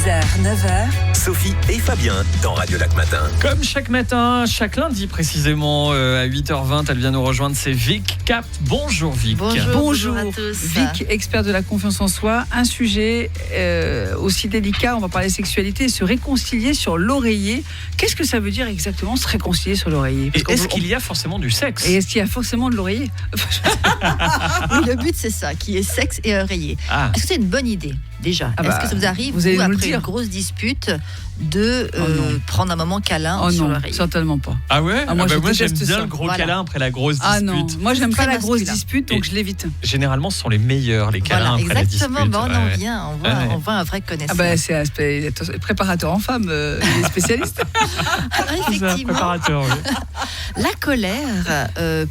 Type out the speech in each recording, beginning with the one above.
6h, 9h. Sophie et Fabien dans Radio Lac Matin. Comme chaque matin, chaque lundi précisément, à 8h20, elle vient nous rejoindre, c'est Vic Cap. Bonjour Vic. Bonjour à tous. Vic, expert de la confiance en soi. Un sujet aussi délicat, on va parler sexualité et se réconcilier sur l'oreiller. Qu'est-ce que ça veut dire exactement, se réconcilier sur l'oreiller? Et est-ce qu'il y a forcément du sexe? Et est-ce qu'il y a forcément de l'oreiller? Oui, le but c'est ça, qui est sexe et oreiller. Est-ce que c'est une bonne idée déjà? Est-ce que ça vous arrive, vous allez nous le après dire. une grosse dispute, de prendre un moment câlin sur non, l'oreiller? certainement pas. Ah ouais? Moi j'aime déteste bien ça. le gros Voilà. câlin après la grosse dispute. Ah non, moi j'aime pas Très la grosse masculin. dispute, donc Et- je l'évite. Généralement, ce sont les meilleurs, les câlins Voilà, après la dispute. exactement, on en Ouais. vient, on voit un vrai connaisseur. Ah bah c'est un préparateur en femme, il est spécialiste. Alors, C'est un effectivement, préparateur, oui. la colère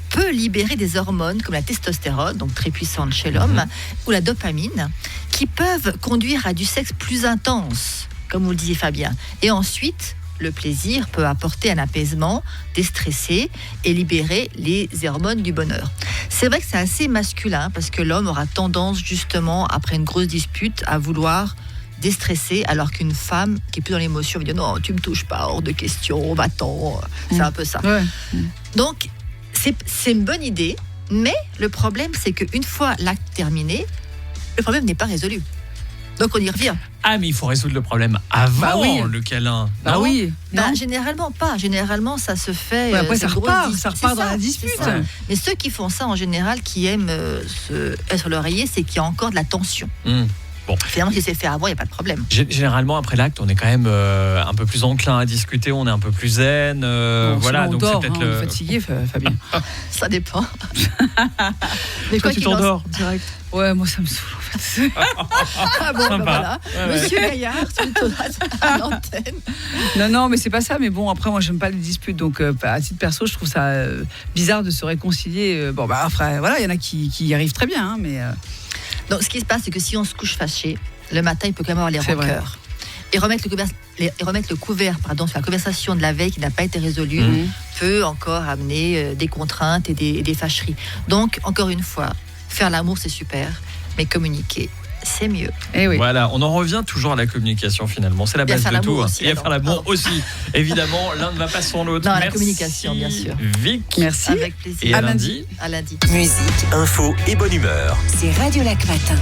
peut libérer des hormones comme la testostérone, donc très puissante chez l'homme, ou la dopamine, qui peuvent conduire à du sexe plus intense, comme vous le disiez Fabien. Et ensuite, le plaisir peut apporter un apaisement, déstresser et libérer les hormones du bonheur. C'est vrai que c'est assez masculin parce que l'homme aura tendance justement, après une grosse dispute, à vouloir déstresser, alors qu'une femme qui est plus dans l'émotion va dire non, tu me touches pas, hors de question, va-t'en. C'est un peu ça. Ouais. Donc, c'est une bonne idée, mais le problème, c'est qu'une fois l'acte terminé, le problème n'est pas résolu. Donc, on y revient. Ah, mais il faut résoudre le problème avant Bah oui. le câlin. Bah non? oui. Non. Généralement pas. Généralement, ça se fait. Ouais, après, c'est ça une grosse repart dispute. dans C'est la ça, dispute. c'est ça. Mais ceux qui font ça, en général, qui aiment être sur l'oreiller, c'est qu'il y a encore de la tension. Finalement, si c'est fait avant, il n'y a pas de problème. Généralement, après l'acte, on est quand même un peu plus enclin à discuter, on est un peu plus zen. Voilà, on donc dort, c'est peut-être on est fatigué, Fabien. Ça dépend. Mais Toi, quoi tu qu'il en t'endors direct. Ouais, moi ça me saoule en fait. Ah bon, Sympa. voilà. Ouais. Monsieur Gaillard, sur l'autoroute à l'antenne. Non, mais c'est pas ça. Mais bon, après, moi, j'aime pas les disputes. Donc, à titre perso, je trouve ça bizarre de se réconcilier. Bon, bah, après, voilà, il y en a qui y arrivent très bien, hein, mais. Donc, ce qui se passe, c'est que si on se couche fâché, le matin, il peut quand même avoir les C'est vrai. rancœurs. Et remettre le couvert sur la conversation de la veille qui n'a pas été résolue peut encore amener des contraintes et des fâcheries. Donc, encore une fois, faire l'amour, c'est super, mais communiquer, c'est mieux. Eh oui. Voilà, on en revient toujours à la communication finalement, c'est la Et à base faire de tout. l'amour aussi, Et à alors. faire l'amour Pardon. aussi. Évidemment, l'un ne va pas sans l'autre. Non, la Merci, communication, bien sûr. Vic. Merci. Avec Et plaisir. à lundi. À lundi. Musique, Info et bonne humeur. c'est Radio Lac Matin.